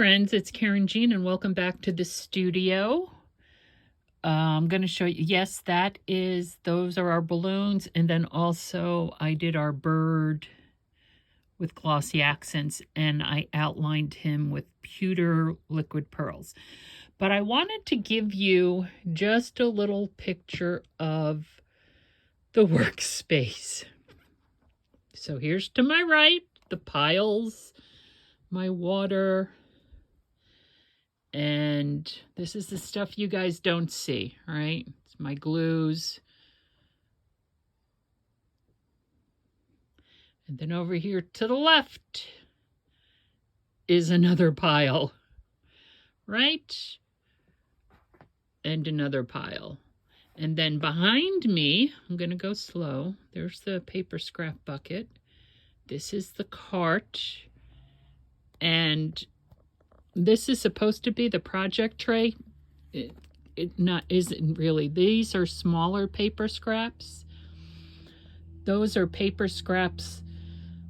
friends, it's Karynjean and welcome back to the studio. I'm going to show you, yes, those are our balloons, and then also I did our bird with glossy accents and I outlined him with pewter liquid pearls. But I wanted to give you just a little picture of the workspace. So here's to my right, the piles, my water, and this is the stuff you guys don't see, right? It's my glues. And then over here to the left is another pile, right? And another pile. And then behind me, I'm going to go slow. There's the paper scrap bucket. This is the cart. And this is supposed to be the project tray. It isn't really. These are smaller paper scraps. Those are paper scraps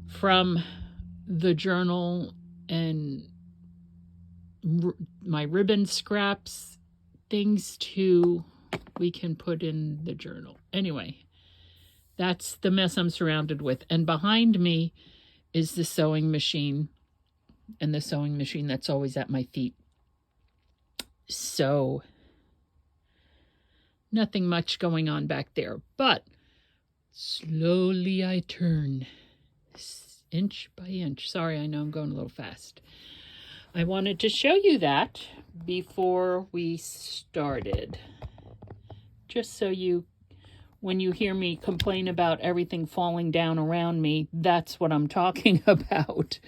from the journal and my ribbon scraps, things we can put in the journal. Anyway, that's the mess I'm surrounded with. And behind me is the sewing machine, and the sewing machine that's always at my feet. So nothing much going on back there, but slowly I turn inch by inch. Sorry, I know I'm going a little fast. I wanted to show you that before we started, just so when you hear me complain about everything falling down around me, that's what I'm talking about,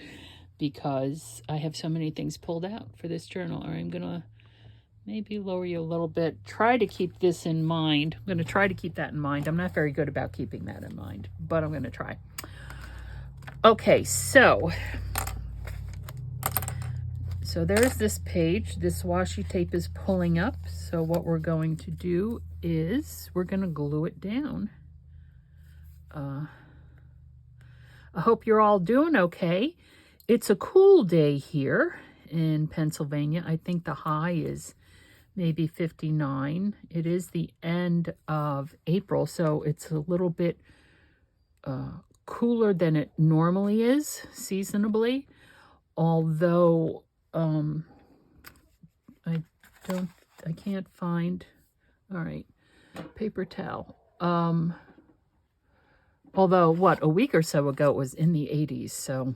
because I have so many things pulled out for this journal. All right, I'm going to maybe lower you a little bit. Try to keep this in mind. I'm going to try to keep that in mind. I'm not very good about keeping that in mind, but I'm going to try. Okay, so there's this page. This washi tape is pulling up. So what we're going to do is we're going to glue it down. I hope you're all doing okay. It's a cool day here in Pennsylvania. I think the high is maybe 59. It is the end of April, so it's a little bit cooler than it normally is seasonably. Although I can't find, all right, paper towel. Although a week or so ago it was in the 80s, so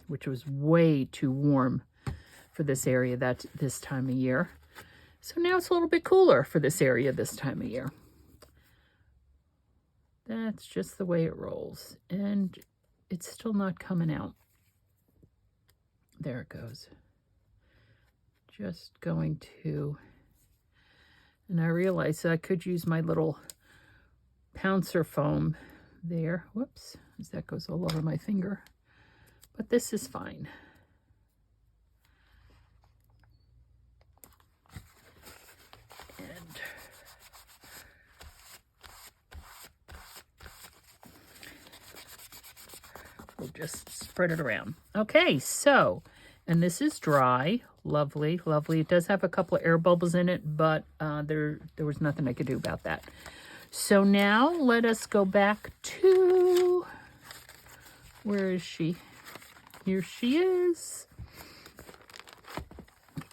which was way too warm for this area this time of year. So now it's a little bit cooler for this area this time of year. That's just the way it rolls. And it's still not coming out. There it goes. Just going to, and I realized I could use my little pouncer foam there. Whoops, as that goes all over my finger. But this is fine. And we'll just spread it around. Okay, so, and this is dry. Lovely, lovely. It does have a couple of air bubbles in it, but there was nothing I could do about that. So now let us go back to, where is she? Here she is.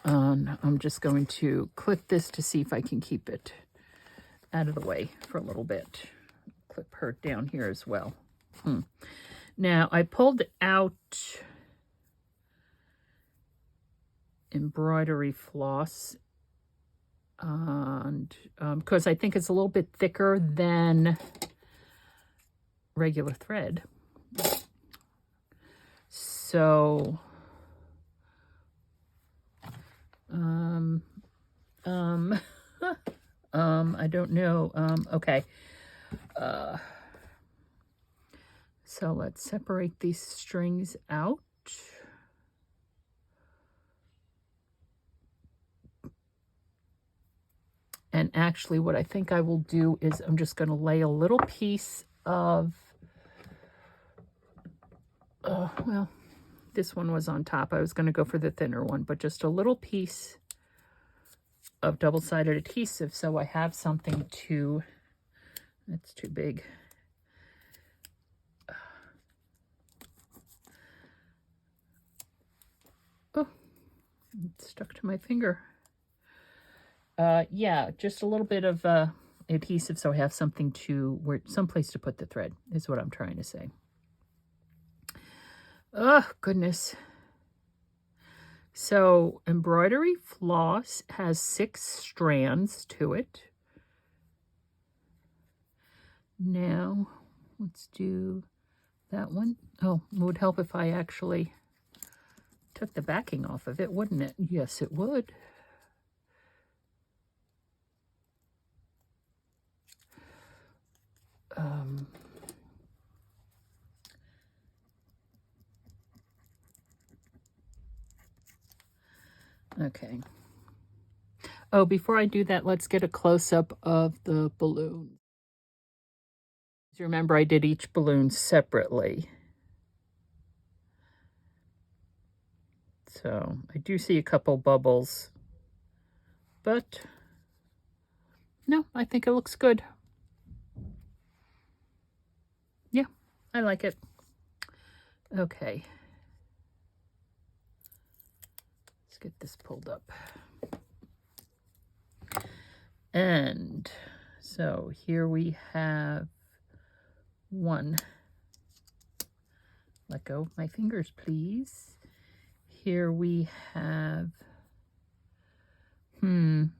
I'm just going to clip this to see if I can keep it out of the way for a little bit. Clip her down here as well. Now, I pulled out embroidery floss, and because I think it's a little bit thicker than regular thread. So, I don't know. Okay. So let's separate these strings out. And actually what I think I will do is I'm just going to lay a little piece of, well, This one was on top. I was going to go for the thinner one, but just a little piece of double-sided adhesive so I have something to... That's too big. Oh, it stuck to my finger. Yeah, just a little bit of adhesive so I have something to... someplace to put the thread is what I'm trying to say. Oh, goodness. So, embroidery floss has 6 strands to it. Now, let's do that one. Oh, it would help if I actually took the backing off of it, wouldn't it? Yes, it would. Okay. Oh, before I do that, let's get a close-up of the balloon. Remember, I did each balloon separately. So, I do see a couple bubbles. But, no, I think it looks good. Yeah, I like it. Okay. Let's get this pulled up. And so here we have one. Let go of my fingers, please. Here we have, 2.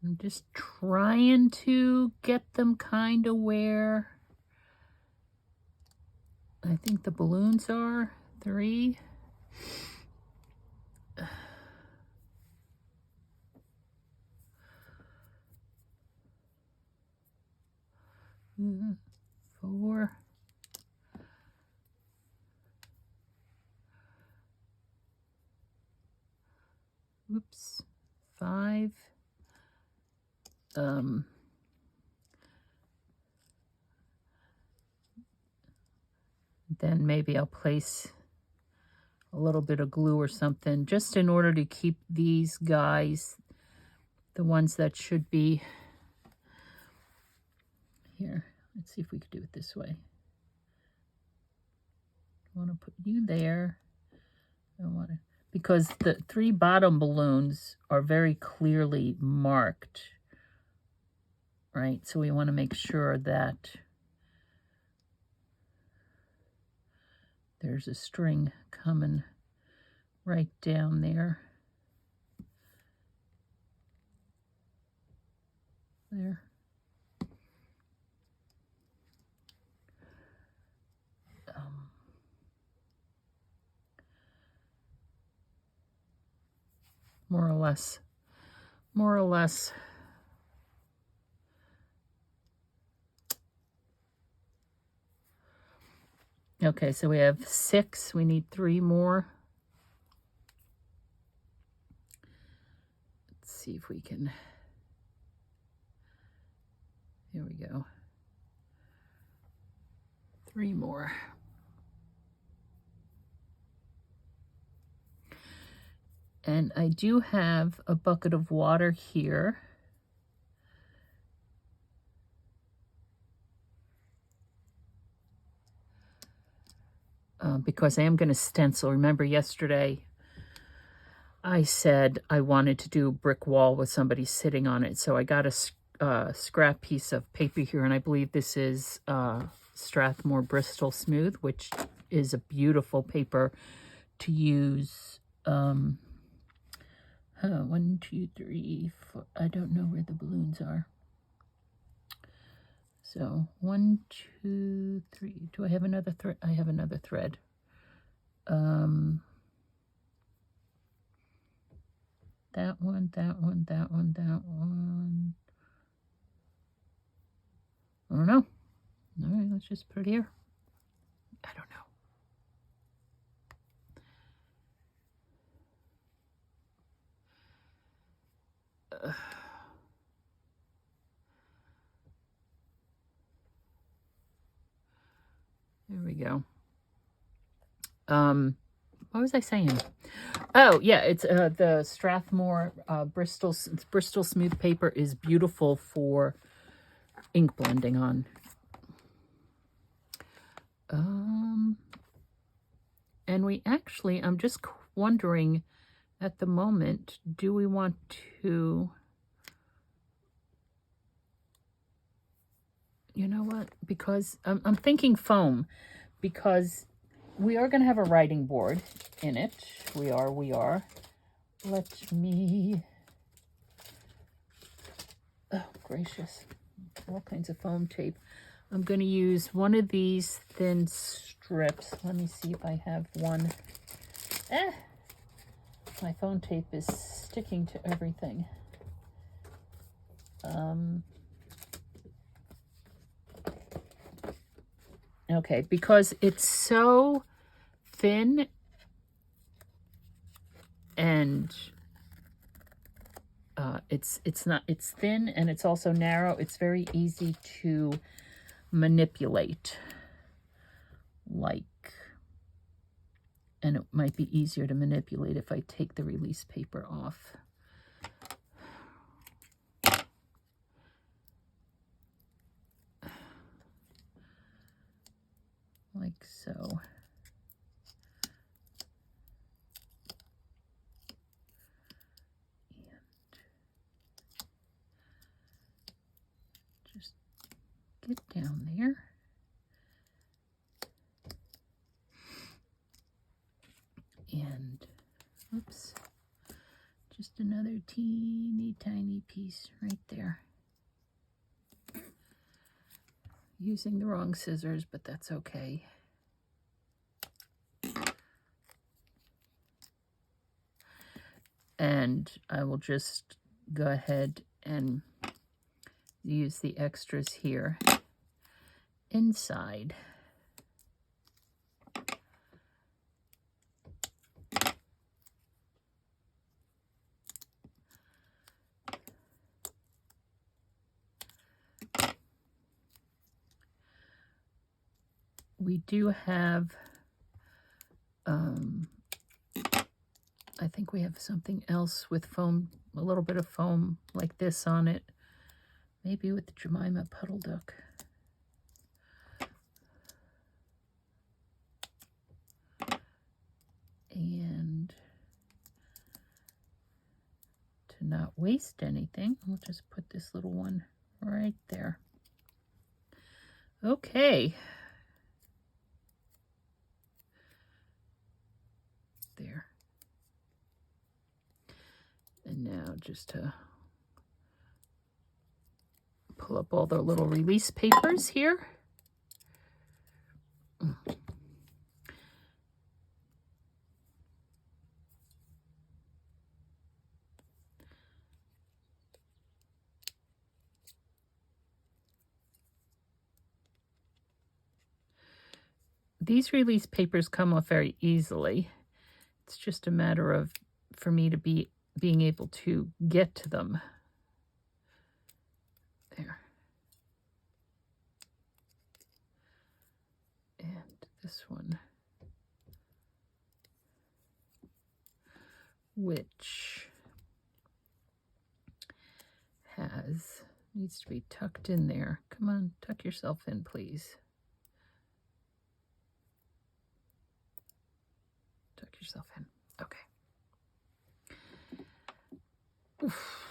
I'm just trying to get them kind of where I think the balloons are. 3. Mm, 4. Oops. 5. Then maybe I'll place a little bit of glue or something just in order to keep these guys, the ones that should be here. Let's see if we could do it this way. I want to put you there. I want to, because the 3 bottom balloons are very clearly marked, right? So we want to make sure that there's a string coming right down there. There. More or less. More or less. Okay, so we have 6. We need 3 more. Let's see if we can. Here we go. 3 more. And I do have a bucket of water here. Because I am going to stencil. Remember yesterday I said I wanted to do a brick wall with somebody sitting on it. So I got a scrap piece of paper here, and I believe this is Strathmore Bristol Smooth, which is a beautiful paper to use. 1, 2, 3, 4. I don't know where the balloons are. So 1, 2, 3. Do I have another thread? I have another thread. That one, that one, that one, that one. I don't know. All right, let's just put it here. I don't know. There we go. What was I saying? Oh, yeah, it's the Strathmore Bristol Smooth paper is beautiful for ink blending on. And we actually, I'm just wondering at the moment, do we want to, you know what, because I'm thinking foam, because we are going to have a writing board in it. We are. Let me, oh, gracious, all kinds of foam tape. I'm going to use one of these thin strips. Let me see if I have one. My foam tape is sticking to everything. Okay, because it's so thin and it's thin and it's also narrow. It's very easy to manipulate, and it might be easier to manipulate if I take the release paper off. Like so. And just get down there. And, oops, just another teeny tiny piece right there. Using the wrong scissors, but that's okay. And I will just go ahead and use the extras here inside. We do have, I think we have something else with foam, a little bit of foam like this on it. Maybe with the Jemima Puddle Duck. And to not waste anything, we'll just put this little one right there. Okay. There. And now just to pull up all the little release papers here. These release papers come off very easily. It's just a matter of, for me to being able to get to them. There. And this one, which needs to be tucked in there. Come on, tuck yourself in, please. Tuck yourself in. Okay. Oof.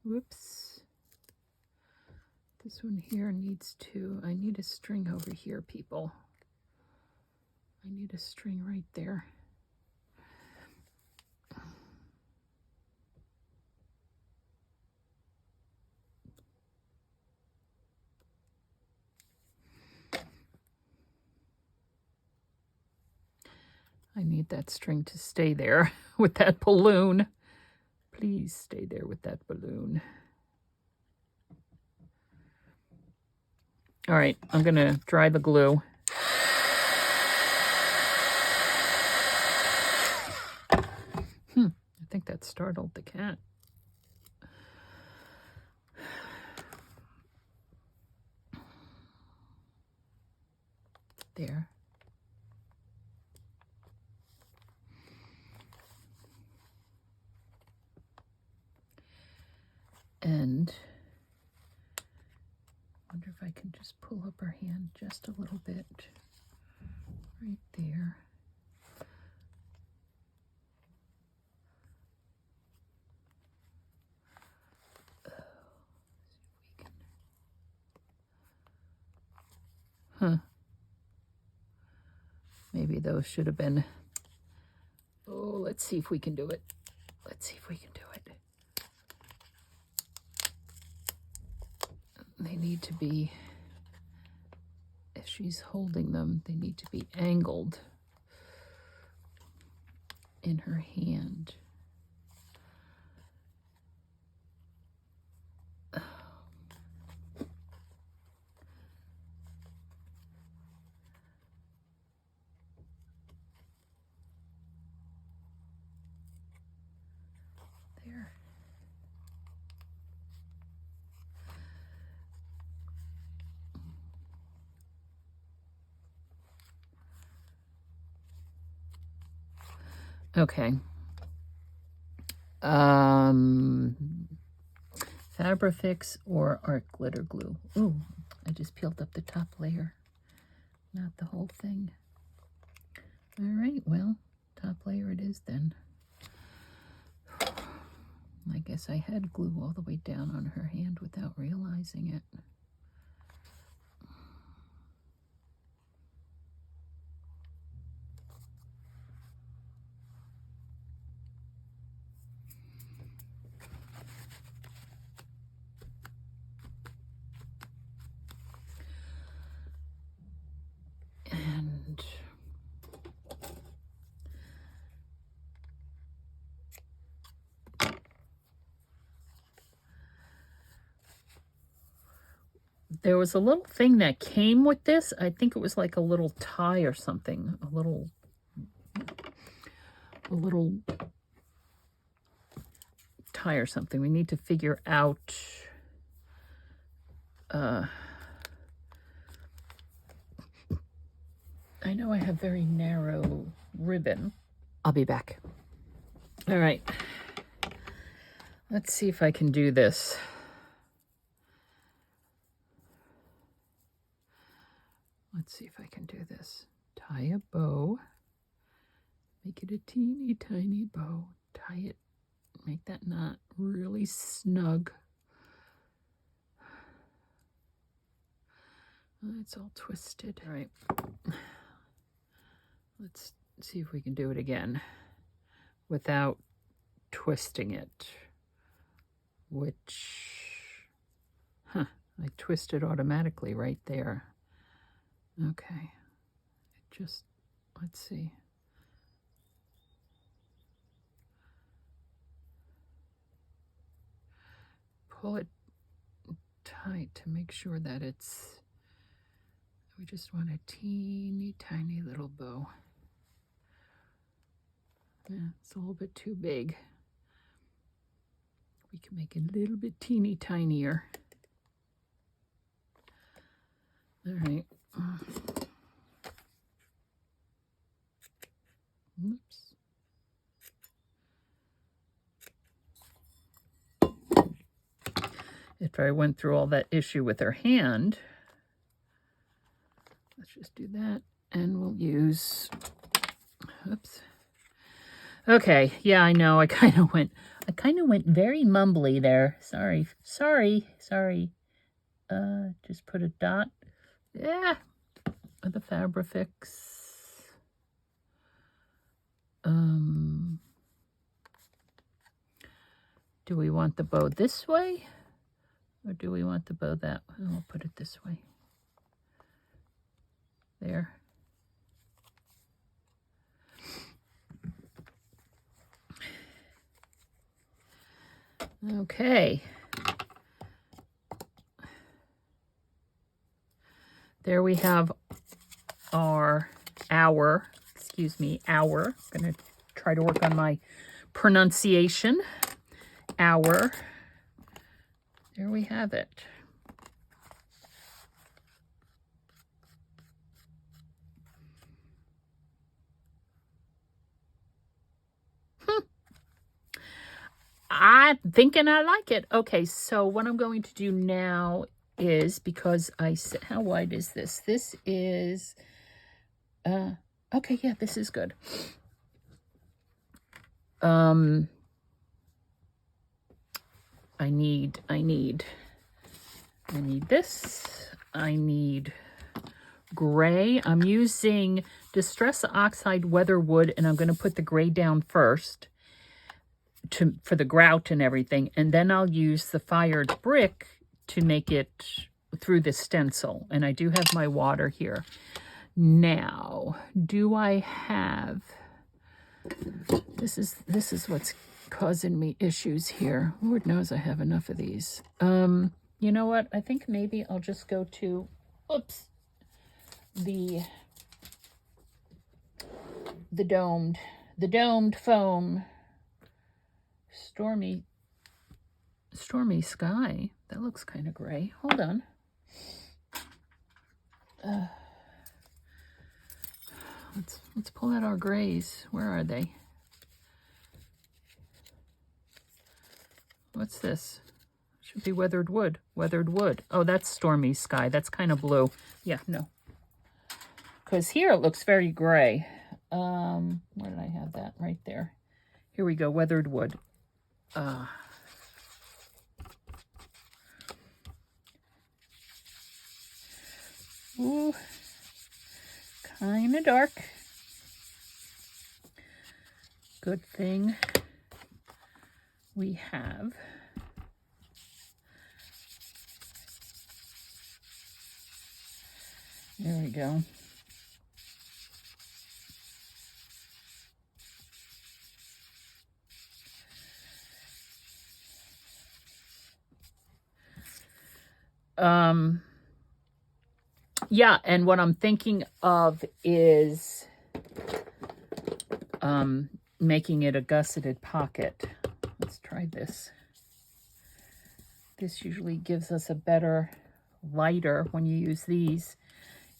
Whoops. This one here needs to, I need a string over here, people. I need a string right there. I need that string to stay there with that balloon. Please stay there with that balloon. All right, I'm going to dry the glue. I think that startled the cat. There. And I wonder if I can just pull up her hand just a little bit. Right there. Huh. Maybe those should have been... Oh, let's see if we can do it. Let's see if we can do it. They need to be... If she's holding them, they need to be angled in her hand. There. Okay. Fabrifix or art glitter glue. Ooh, I just peeled up the top layer, not the whole thing. All right, well, top layer it is then. I guess I had glue all the way down on her hand without realizing it. And there was a little thing that came with this. I think it was like a little tie or something. A little tie or something. We need to figure out I know I have very narrow ribbon. I'll be back. All right. Let's see if I can do this. Let's see if I can do this. Tie a bow. Make it a teeny tiny bow. Tie it. Make that knot really snug. It's all twisted. All right. Let's see if we can do it again without twisting it. Which, I twisted automatically right there. Okay. Just, let's see. Pull it tight to make sure that it's, we just want a teeny tiny little bow. Yeah, it's a little bit too big. We can make it a little bit teeny tinier. All right. Oops. After I went through all that issue with her hand, let's just do that, and we'll use, oops. Okay, yeah, I know, I kind of went very mumbly there. Sorry. Just put a dot, of the Fabrifix. Do we want the bow this way? Or do we want the bow that way? I'll put it this way. There. Okay. There we have our hour. I'm going to try to work on my pronunciation. Hour. There we have it. I'm thinking I like it. Okay, so what I'm going to do now is, because I said, how wide is this? This is, okay, yeah, this is good. I need this. I need gray. I'm using Distress Oxide Weather Wood, and I'm going to put the gray down first for the grout and everything, and then I'll use the fired brick to make it through the stencil. And I do have my water here. Now, do I have... This is what's causing me issues here. Lord knows I have enough of these. You know what? I think maybe I'll just go to, the domed foam. Stormy sky. That looks kind of gray. Hold on. Let's pull out our grays. Where are they? What's this? Should be weathered wood. Weathered wood. Oh, that's stormy sky. That's kind of blue. Yeah, no. Because here it looks very gray. Where did I have that? Right there. Here we go. Weathered wood. Ooh. Kind of dark. Good thing we have there we go. Yeah, and what I'm thinking of is making it a gusseted pocket. Let's try this. This usually gives us a better, lighter, when you use these,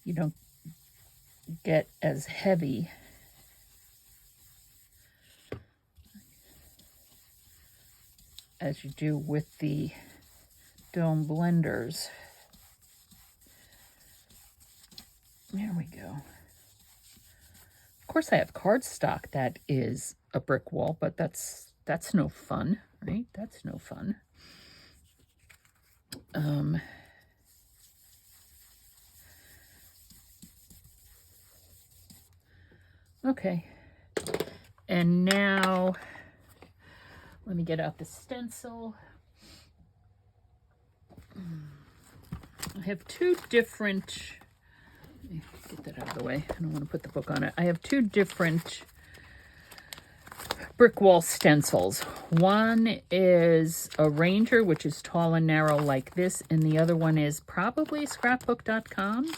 you don't get as heavy. As you do with the dome blenders. There we go. Of course, I have cardstock that is a brick wall, but that's no fun, right? That's no fun. Okay. And now, let me get out the stencil. I have two different... Get that out of the way. I don't want to put the book on it. I have two different brick wall stencils. One is a Ranger, which is tall and narrow like this, and the other one is probably scrapbook.com,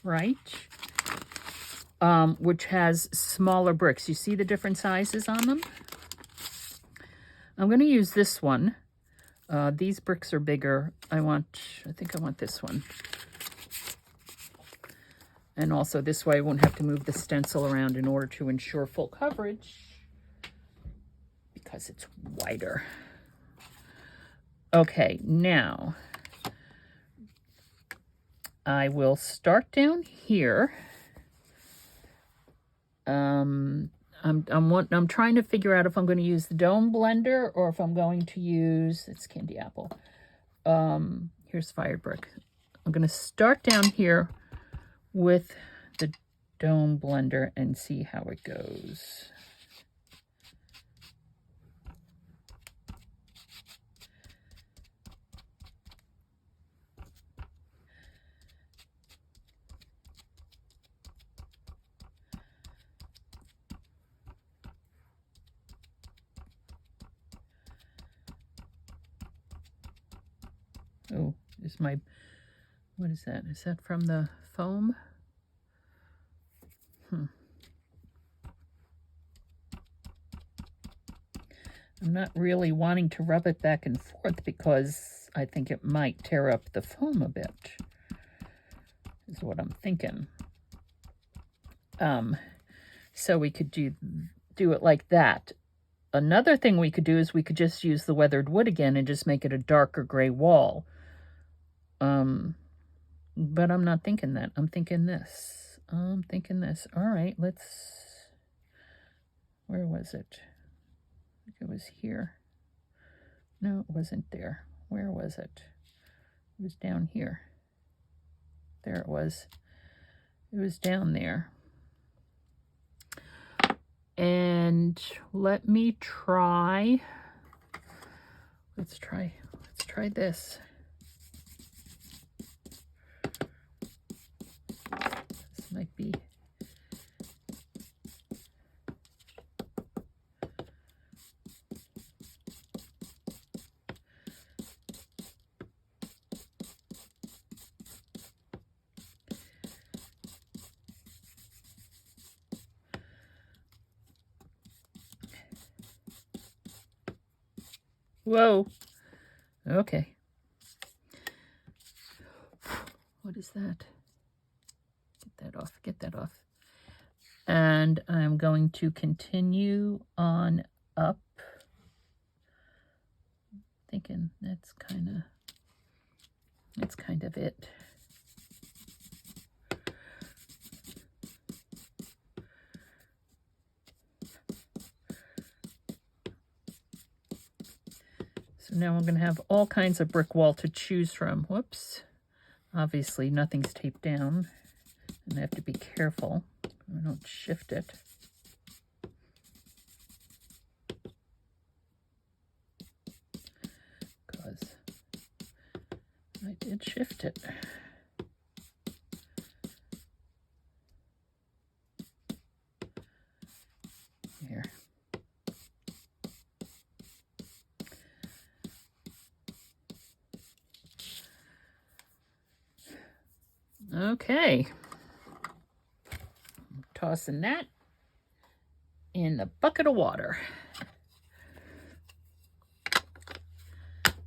right? Which has smaller bricks. You see the different sizes on them? I'm going to use this one. These bricks are bigger. I think I want this one. And also this way I won't have to move the stencil around in order to ensure full coverage because it's wider. Okay, now I will start down here. I'm trying to figure out if I'm going to use the dome blender or if I'm going to use, it's candy apple. Here's fired brick. I'm going to start down here with the dome blender and see how it goes. Oh, is my, what is that? Is that from the foam? I'm not really wanting to rub it back and forth because I think it might tear up the foam a bit, is what I'm thinking. So we could do it like that. Another thing we could do is we could just use the weathered wood again and just make it a darker gray wall. But I'm not thinking that. I'm thinking this. All right, where was it? I think it was here. No, it wasn't there. Where was it? It was down here. There it was. It was down there. And let me try. Let's try this. This might be. Whoa. Okay. What is that? Get that off. And I'm going to continue on up. Thinking that's kind of it. So now I'm going to have all kinds of brick wall to choose from. Whoops. Obviously nothing's taped down, and I have to be careful I don't shift it. Because I did shift it. Here. Okay. Tossing that in the bucket of water.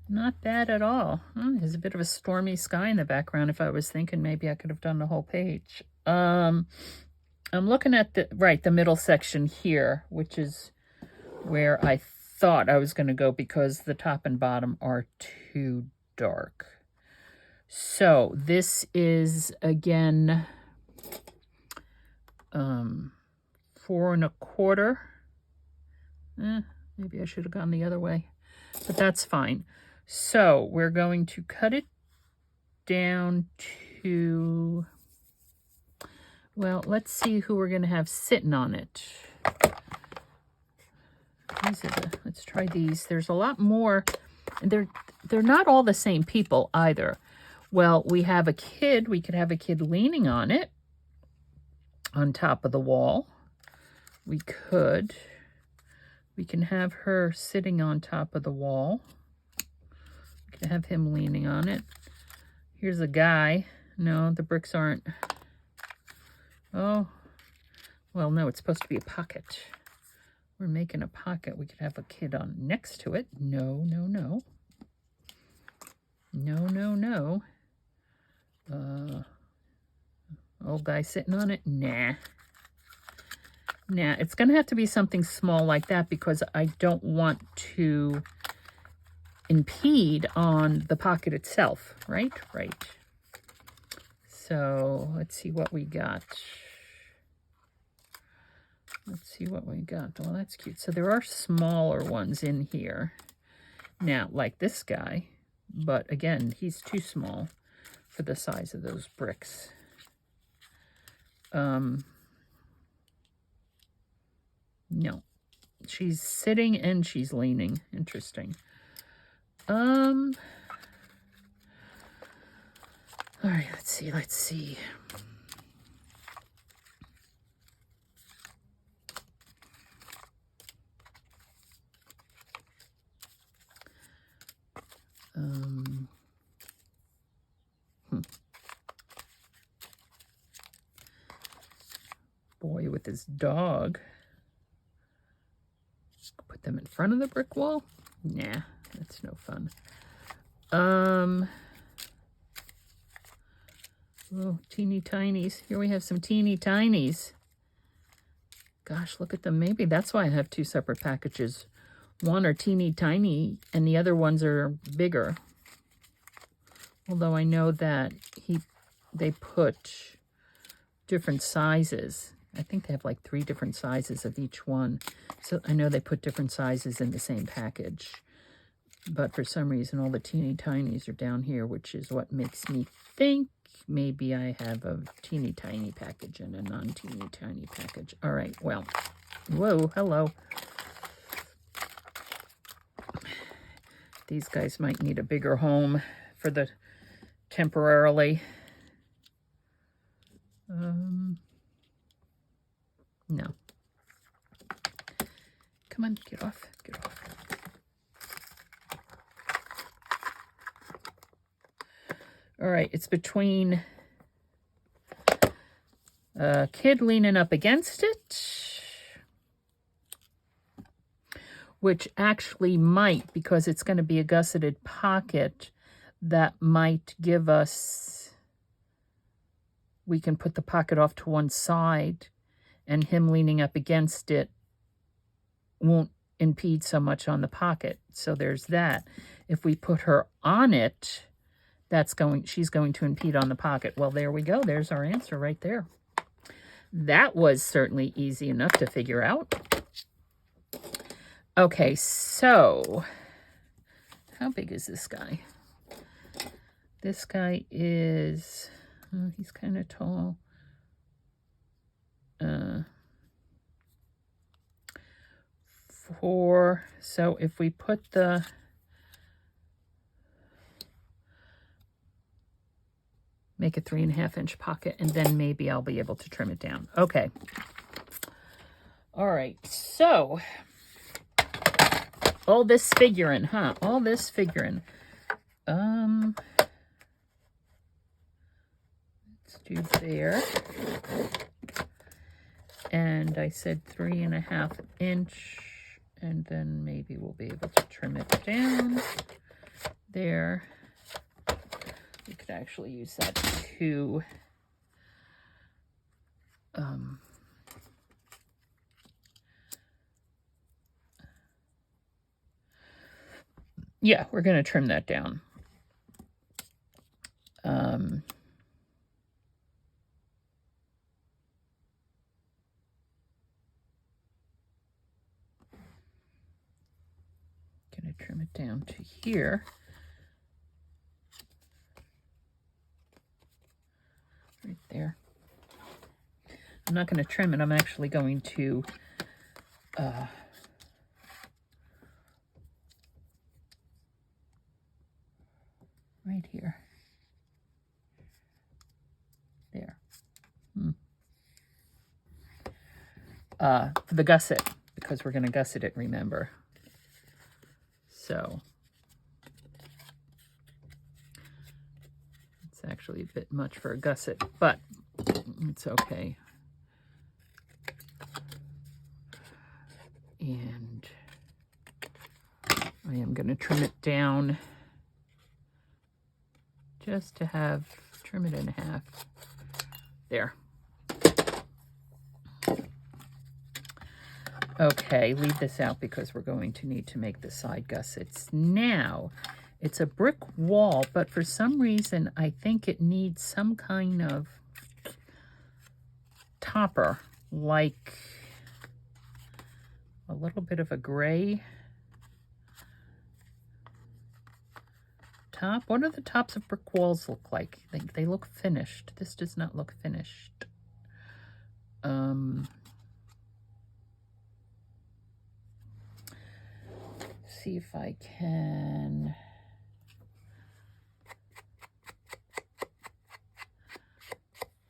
Not bad at all. There's a bit of a stormy sky in the background. If I was thinking, maybe I could have done the whole page. I'm looking at the middle section here, which is where I thought I was going to go because the top and bottom are too dark. So this is again 4 1/4. Maybe I should have gone the other way, but that's fine. So we're going to cut it down to, well, let's see who we're going to have sitting on it. Let's try these. There's a lot more, and they're not all the same people either. Well, we have a kid. We could have a kid leaning on it, on top of the wall. We can have her sitting on top of the wall. We can have him leaning on it. Here's a guy. No, the bricks aren't. Oh, well, no, it's supposed to be a pocket. We're making a pocket. We could have a kid on next to it. No, no, no. No, no, no. Old guy sitting on it? Nah. Nah, it's going to have to be something small like that because I don't want to impede on the pocket itself, right? Right. So let's see what we got. Let's see what we got. Well, that's cute. So there are smaller ones in here. Now, like this guy, but again, he's too small for the size of those bricks. No. She's sitting and she's leaning. Interesting. All right, let's see. this dog. Put them in front of the brick wall? Nah, that's no fun. Oh, teeny tinies. Here we have some teeny tinies. Gosh, look at them. Maybe that's why I have two separate packages. One are teeny tiny and the other ones are bigger. Although I know that they put different sizes. I think they have like 3 different sizes of each one. So I know they put different sizes in the same package. But for some reason, all the teeny tinies are down here, which is what makes me think maybe I have a teeny tiny package and a non-teeny tiny package. All right, well, whoa, hello. These guys might need a bigger home for the temporarily. No. Come on, get off, get off. All right, it's between a kid leaning up against it, which actually might, because it's going to be a gusseted pocket, that might give us, we can put the pocket off to one side, and him leaning up against it won't impede so much on the pocket. So there's that. If we put her on it, she's going to impede on the pocket. Well, there we go. There's our answer right there. That was certainly easy enough to figure out. Okay, so how big is this guy? This guy is, he's kind of tall. 4. So if we put make a 3.5-inch pocket, and then maybe I'll be able to trim it down. Okay. All right. So all this figuring, huh? All this figuring. Let's do there. And I said 3.5 inch, and then maybe we'll be able to trim it down there. We could actually use that to yeah, we're going to trim that down. Going to trim it down to here. Right there. I'm not going to trim it. I'm actually going to right here. There. For the gusset, because we're going to gusset it, remember. So it's actually a bit much for a gusset, but it's okay. And I am going to trim it down just to trim it in half. There. Okay, leave this out because we're going to need to make the side gussets. Now, it's a brick wall, but for some reason, I think it needs some kind of topper, like a little bit of a gray top. What do the tops of brick walls look like? They look finished. This does not look finished. See if I can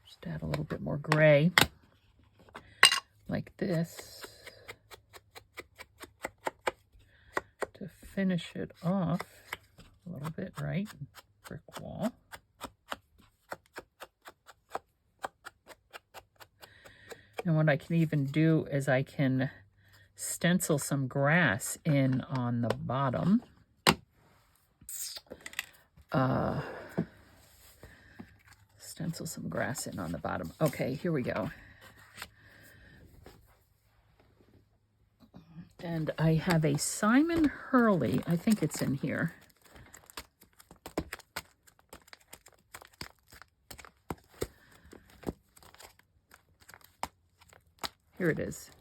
just add a little bit more gray like this to finish it off a little bit, right? Brick wall. And what I can even do is I can stencil some grass in on the bottom. Stencil some grass in on the bottom. Okay, here we go. And I have a Simon Hurley. I think it's in here. Here it is.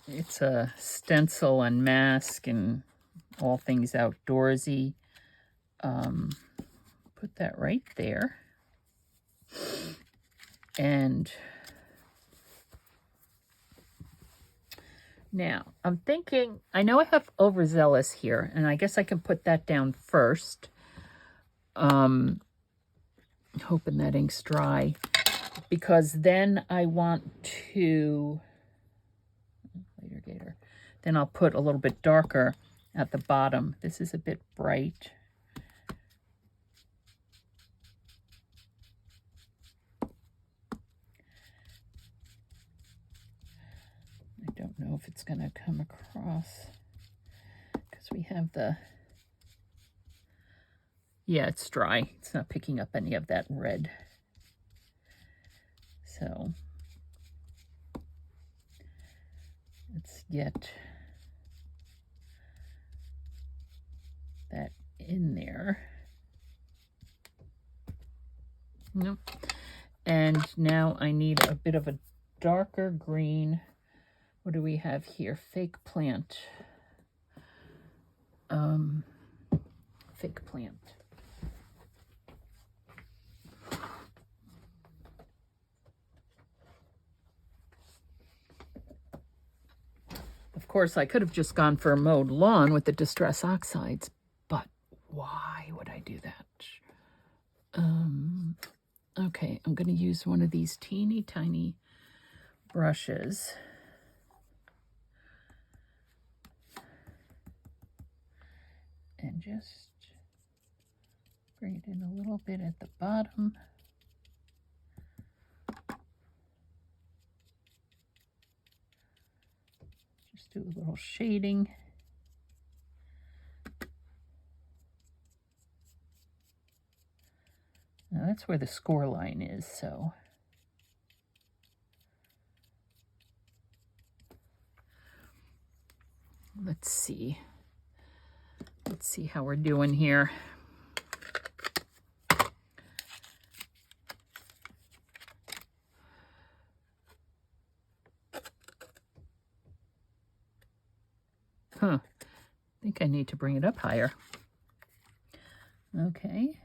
It's a stencil and mask and all things outdoorsy. Put that right there. And now I'm thinking, I know I have overzealous here, and I guess I can put that down first. Hoping that ink's dry, because then I want to, later gator, then I'll put a little bit darker at the bottom. This is a bit bright. I don't know if it's going to come across because we have the, yeah, it's dry. It's not picking up any of that red. So let's get that in there. Nope. And now I need a bit of a darker green. What do we have here? Fake plant. Fake plant. Of course, I could have just gone for a mowed lawn with the Distress Oxides, but why would I do that? Okay, I'm going to use one of these teeny tiny brushes. And just bring it in a little bit at the bottom. Just do a little shading. Now that's where the score line is, so. Let's see. Let's see how we're doing here. I think I need to bring it up higher. Okay.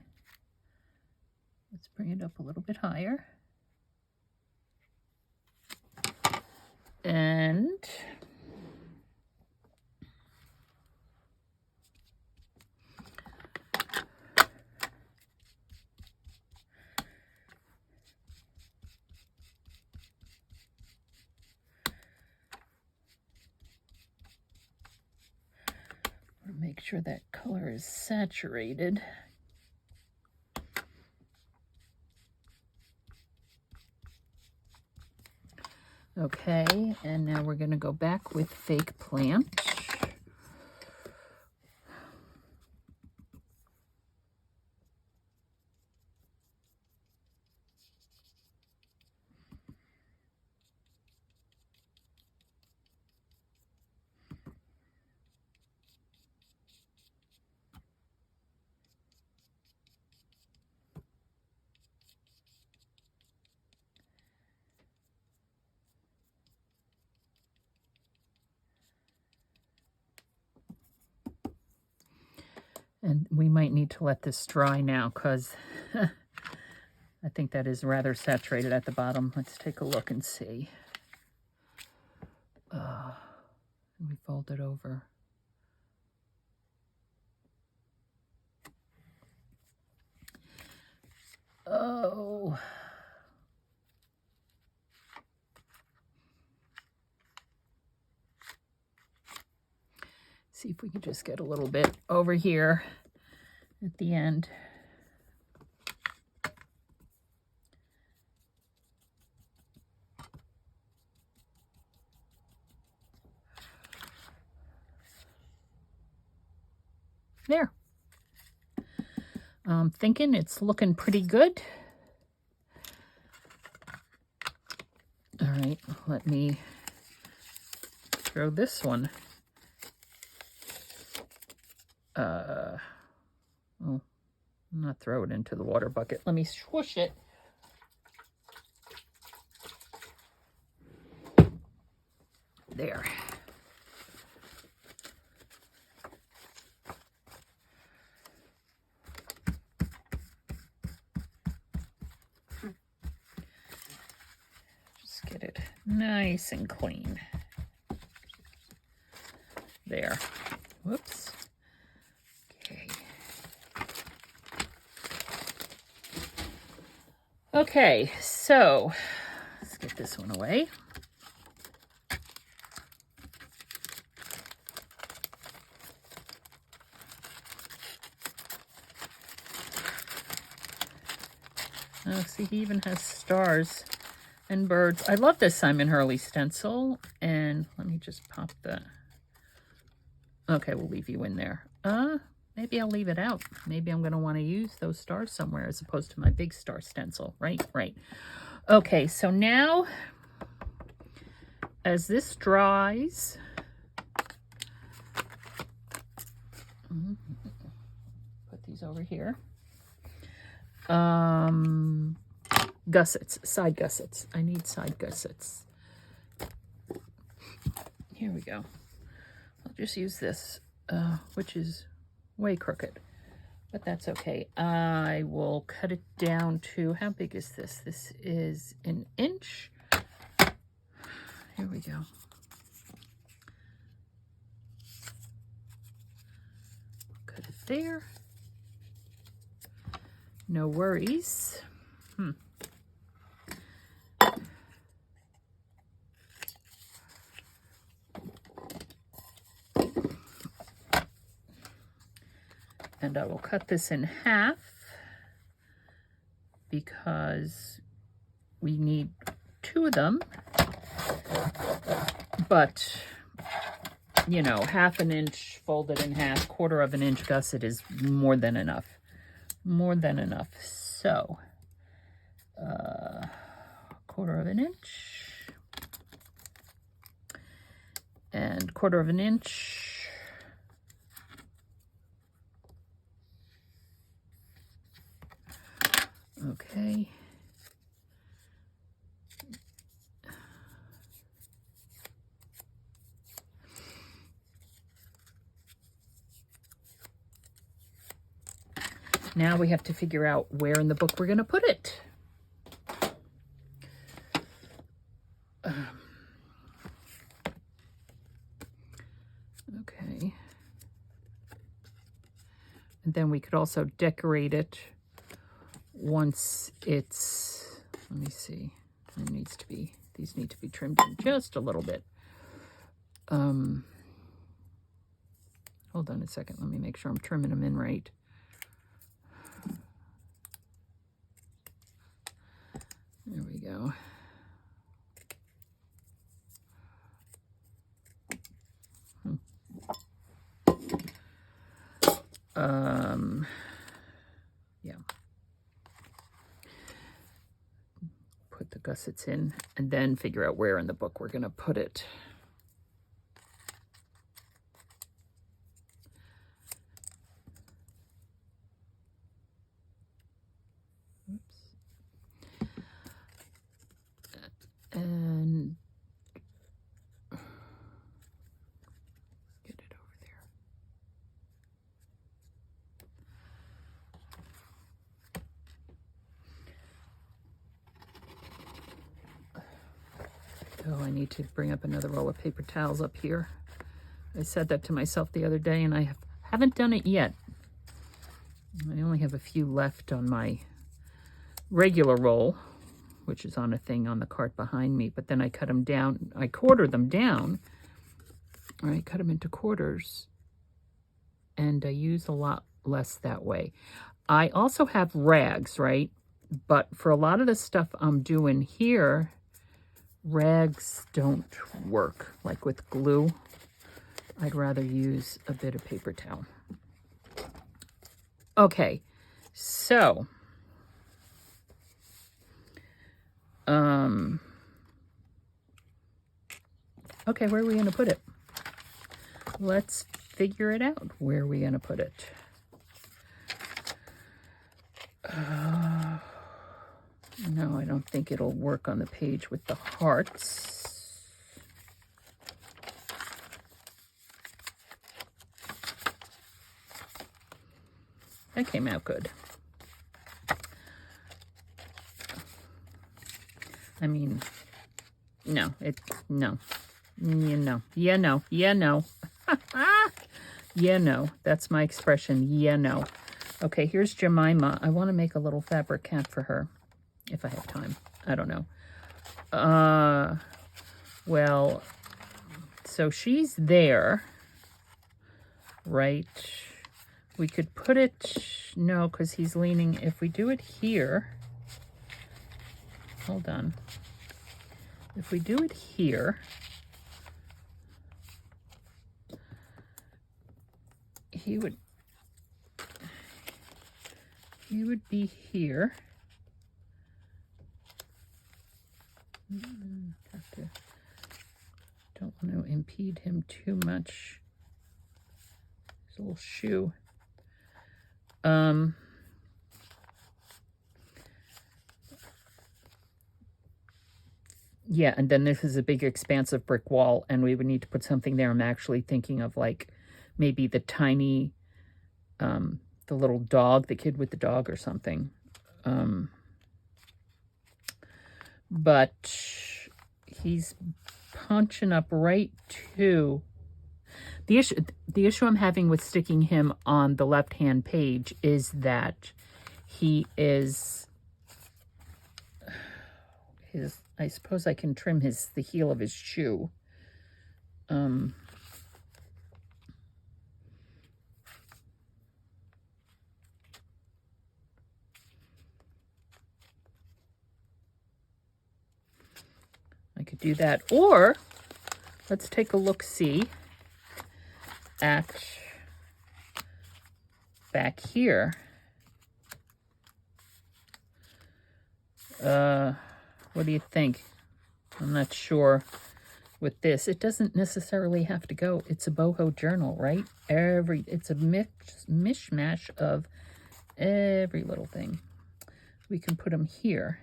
Let's bring it up a little bit higher. And make sure that color is saturated. Okay, and now we're going to go back with Fake Plant. And we might need to let this dry now because I think that is rather saturated at the bottom. Let's take a look and see. We fold it over. Oh. See if we can just get a little bit over here at the end. There. I'm thinking it's looking pretty good. All right, let me throw this one. Well, not throw it into the water bucket. Let me swoosh it. There. Just get it nice and clean. There. Whoops. Okay. Okay, so let's get this one away. Oh, see, he even has stars and birds. I love this Simon Hurley stencil. And let me just pop the... Okay, we'll leave you in there. Maybe I'll leave it out. Maybe I'm going to want to use those stars somewhere as opposed to my big star stencil. Right. Okay, so now, as this dries... Put these over here. Gussets, side gussets. I need side gussets. Here we go. I'll just use this, which is way crooked, but that's okay. I will cut it down to, how big is this? This is 1 inch. Here we go. Cut it there. No worries. And I will cut this in half because we need 2 of them. But, you know, 1/2 inch folded in half, 1/4 inch gusset is more than enough. More than enough. So, 1/4 inch and 1/4 inch. Okay. Now we have to figure out where in the book we're going to put it. Okay. And then we could also decorate it once it's, let me see, it needs to be, these need to be trimmed in just a little bit. Hold on a second, let me make sure I'm trimming them in right. There we go. Yeah. Put the gussets in and then figure out where in the book we're going to put it. Oops. And get it over there. Oh, I need to bring up another roll of paper towels up here. I said that to myself the other day and I haven't done it yet. I only have a few left on my regular roll, which is on a thing on the cart behind me, but then I cut them down. I quarter them down, or I cut them into quarters and I use a lot less that way. I also have rags, right? But for a lot of the stuff I'm doing here, rags don't work. Like with glue, I'd rather use a bit of paper towel. Okay, so okay, where are we going to put it? Let's figure it out. Where are we going to put it? No, I don't think it'll work on the page with the hearts. That came out good. I mean, no, no. No. Yeah, no. That's my expression. Yeah, no. Okay, here's Jemima. I want to make a little fabric cat for her. If I have time. I don't know. Well, so she's there, right? We could put it, no, because he's leaning. If we do it here, hold on. If we do it here, he would be here. Don't want to impede him too much. His little shoe. Yeah, and then this is a big expansive brick wall, and we would need to put something there. I'm actually thinking of like maybe the tiny, the little dog, the kid with the dog or something. But he's punching up right to the issue I'm having with sticking him on the left-hand page is that he is I suppose I can trim the heel of his shoe. I could do that, or let's take a look-see at back here. What do you think? I'm not sure with this. It doesn't necessarily have to go. It's a boho journal, right? It's a mishmash of every little thing. We can put him here.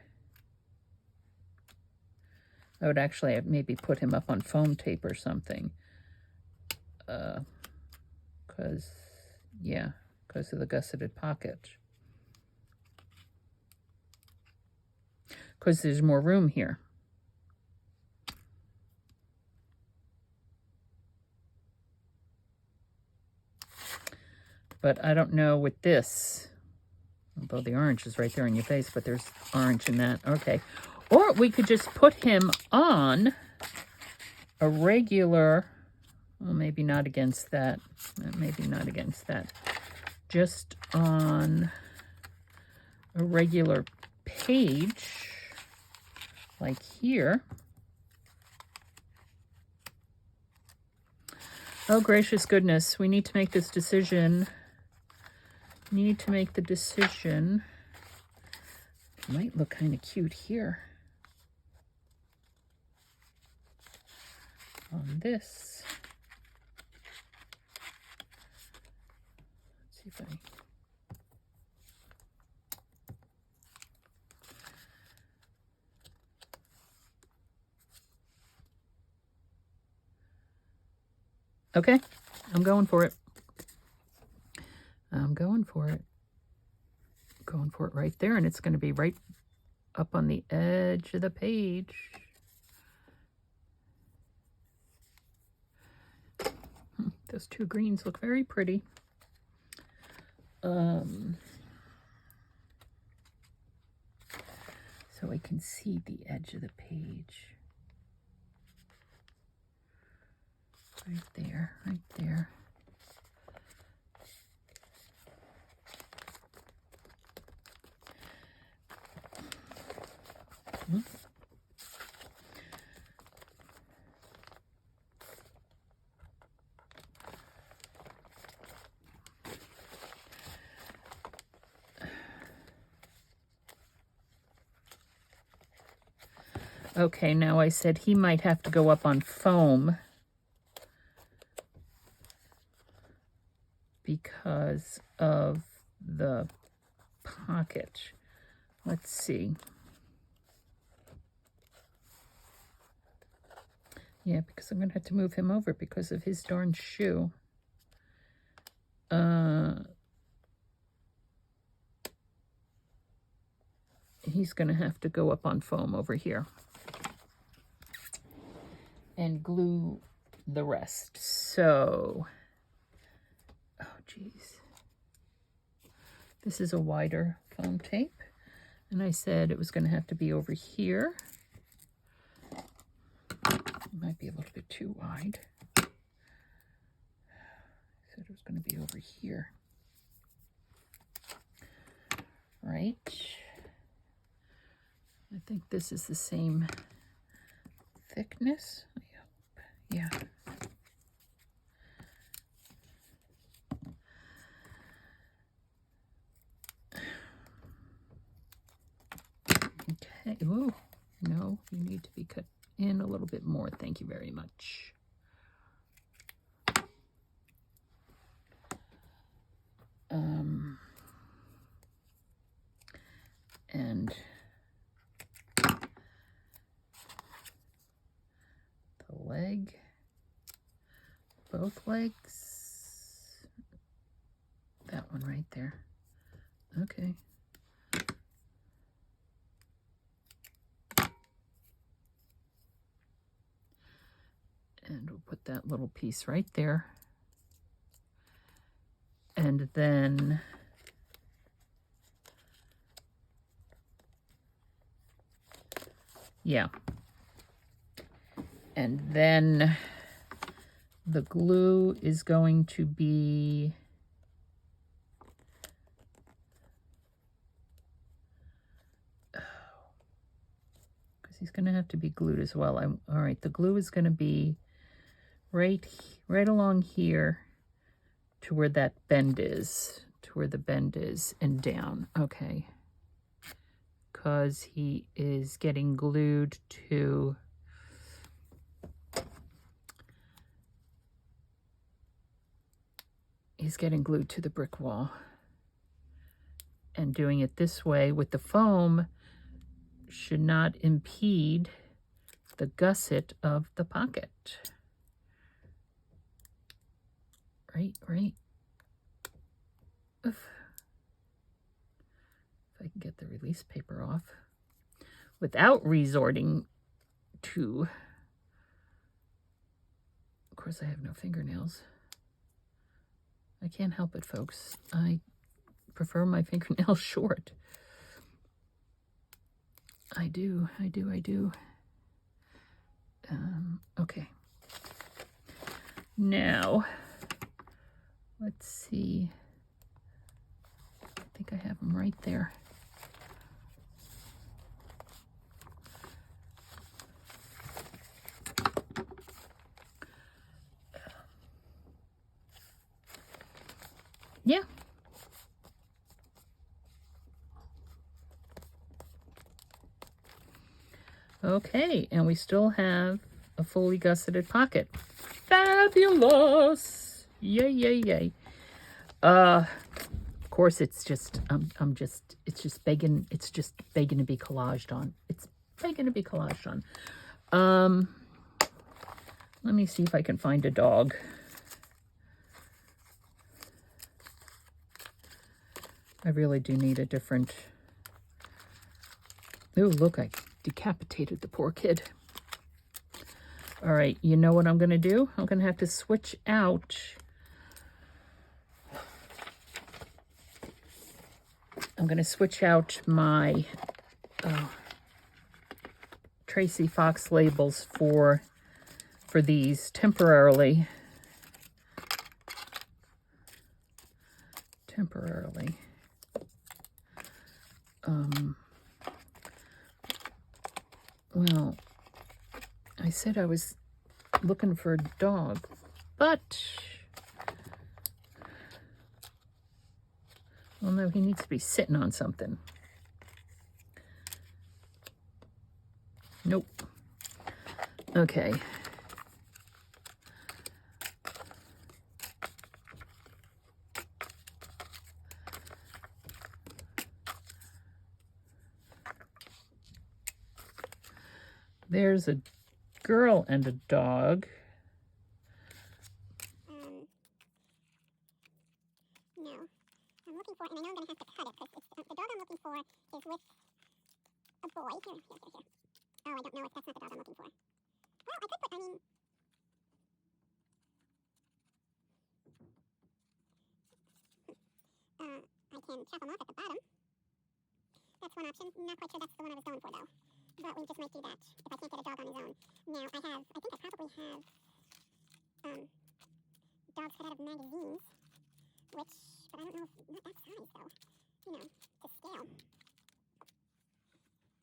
I would actually maybe put him up on foam tape or something. Because of the gusseted pocket. Because there's more room here. But I don't know with this, although the orange is right there in your face, but there's orange in that. Okay. Or we could just put him on a regular, well, maybe not against that. Maybe not against that. Just on a regular page, like here. Oh, gracious goodness. We need to make this decision. Need to make the decision. Might look kind of cute here. On this. Let's see if I... Okay, I'm going for it. I'm going for it. Going for it right there, and it's going to be right up on the edge of the page. Those two greens look very pretty. So I can see the edge of the page. Right there, right there. Okay, now I said he might have to go up on foam because of the pocket. Let's see. Yeah, because I'm going to have to move him over because of his darn shoe. He's going to have to go up on foam over here and glue the rest. So, oh geez. This is a wider foam tape. And I said it was going to have to be over here. It might be a little bit too wide. I said it was going to be over here. Right. I think this is the same thickness. Yeah. Okay. Ooh, no, you need to be cut in a little bit more. Thank you very much. And the leg, both legs, that one right there. Okay. And we'll put that little piece right there. And then yeah. And then the glue is going to be because he's going to have to be glued as well. All right, the glue is going to be right along here to where that bend is, to where the bend is, and down. Okay. Because he is getting glued to the brick wall. And doing it this way with the foam should not impede the gusset of the pocket. Right. Oof. If I can get the release paper off without resorting to, of course I have no fingernails. I can't help it, folks. I prefer my fingernails short. I do. Okay. Now, let's see. I think I have them right there. Yeah. Okay, and we still have a fully gusseted pocket. Fabulous! Yay. Of course it's just it's just begging to be collaged on. It's begging to be collaged on. Let me see if I can find a dog. I really do need a different... Ooh, look, I decapitated the poor kid. All right, you know what I'm going to do? I'm going to have to switch out... my Tracy Fox labels for these temporarily. Well, I said I was looking for a dog, but... Well, no, he needs to be sitting on something. Nope. Okay. There's a girl and a dog. No. I'm looking for, and I know I'm going to have to cut it, because the dog I'm looking for is with a boy. Here. Oh, I don't know if that's not the dog I'm looking for. Well, I could put, I can chop them off at the bottom. That's one option. Not quite sure that's the one I was going for, though. But we just might do that if I can't get a dog on his own. Now, I think I probably have dogs cut out of magazines, but I don't know if, not that size, though. You know, to scale. I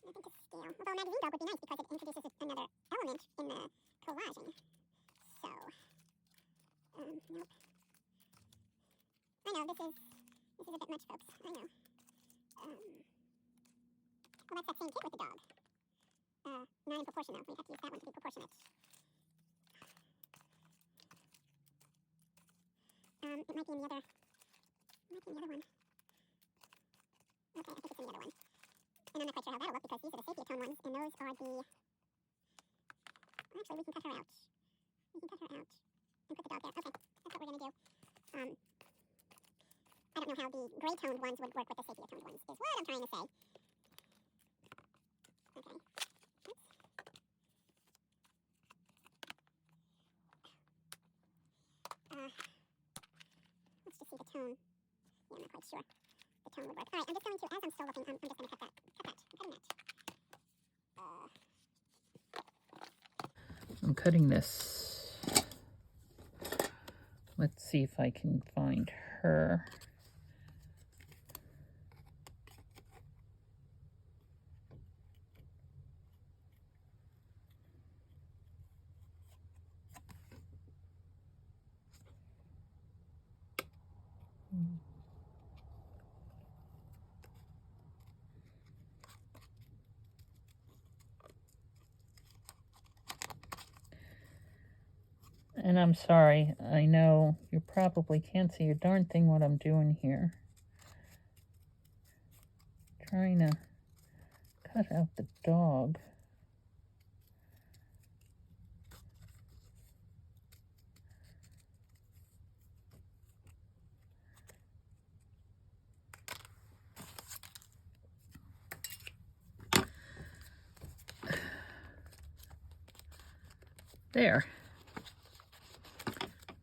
think to scale. Although a magazine dog would be nice because it introduces another element in the collaging. So, nope. I know, this is a bit much, folks. I know. Well, that's that same kit with the dog. Not in proportion, though. We have to use that one to be proportionate. It might be in the other... one. Okay, I think it's in the other one. And I'm not quite sure how that'll look because these are the sepia tone ones, and those are the... Actually, we can cut her out. And put the dog there. Okay, that's what we're going to do. I don't know how the gray-toned ones would work with the sepia-toned ones, is what I'm trying to say. Okay. Oops. Let's just see the tone. Yeah, I'm not quite sure the tone would work. All right, I'm just going to, as I'm still looking, I'm just going to cut that. I'm cutting that. I'm cutting this. Let's see if I can find her. And I'm sorry, I know you probably can't see a darn thing what I'm doing here. Trying to cut out the dog. There.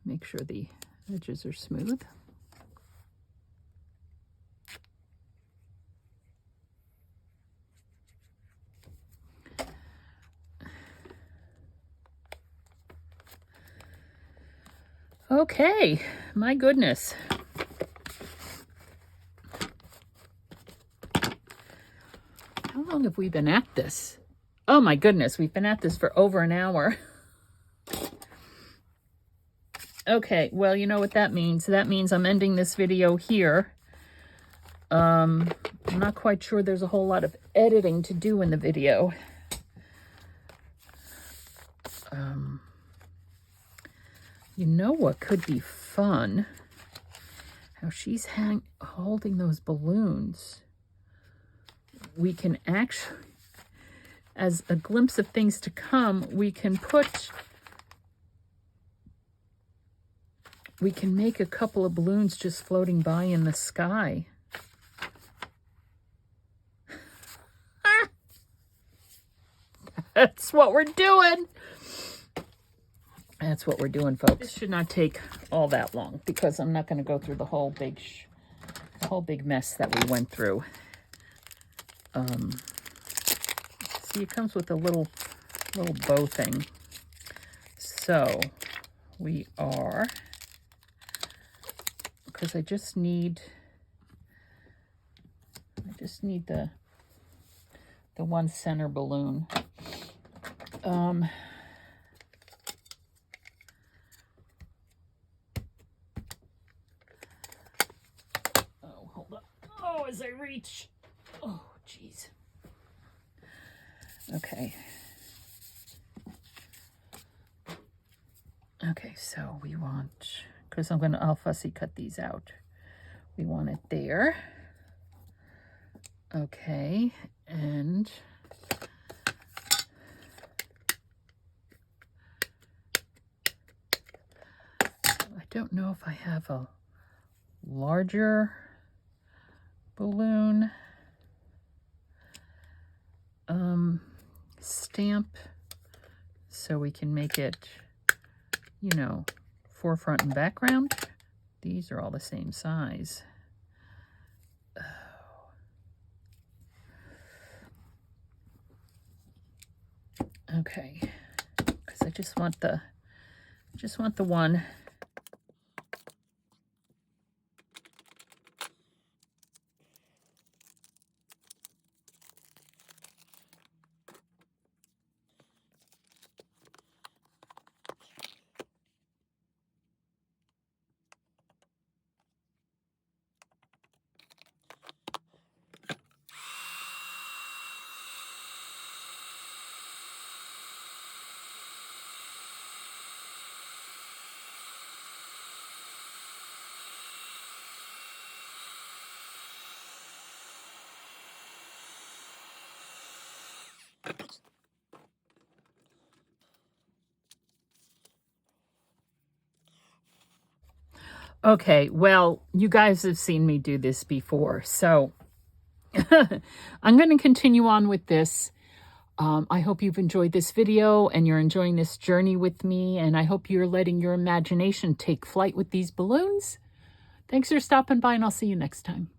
Make sure the edges are smooth. Okay, my goodness. How long have we been at this? Oh my goodness, we've been at this for over an hour. Okay, well, you know what that means. That means I'm ending this video here. I'm not quite sure there's a whole lot of editing to do in the video. You know what could be fun? How she's holding those balloons. We can actually, as a glimpse of things to come, we can make a couple of balloons just floating by in the sky. That's what we're doing. That's what we're doing, folks. This should not take all that long because I'm not going to go through the whole big mess that we went through. See, it comes with a little bow thing. So we are, because I just need the one center balloon. Oh, hold up. Oh, as I reach. Oh, jeez. Okay. Okay, so we want, because I'll fussy cut these out. We want it there. Okay, and I don't know if I have a larger balloon stamp so we can make it, you know, forefront and background. These are all the same size. Okay, because I just want the one. Okay, well, you guys have seen me do this before, so I'm going to continue on with this. I hope you've enjoyed this video and you're enjoying this journey with me, and I hope you're letting your imagination take flight with these balloons. Thanks for stopping by, and I'll see you next time.